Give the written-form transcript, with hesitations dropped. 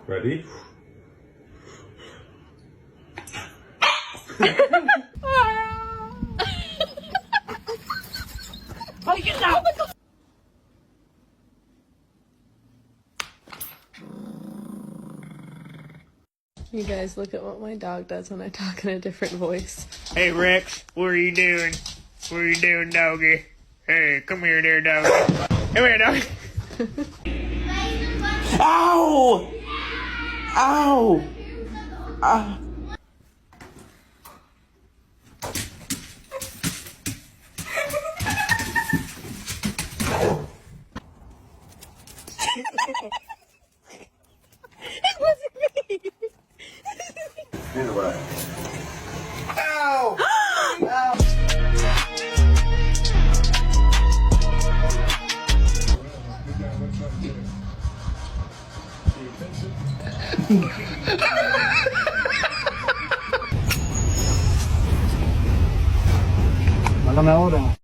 Ready? You guys, look at what my dog does when I talk in a different voice. Hey Rex, what are you doing? What are you doing, doggy? Hey, come here there, doggy. Come here, doggy. Ow! Ow! Ah. It wasn't me! Either way. Ow! Malam na ahora.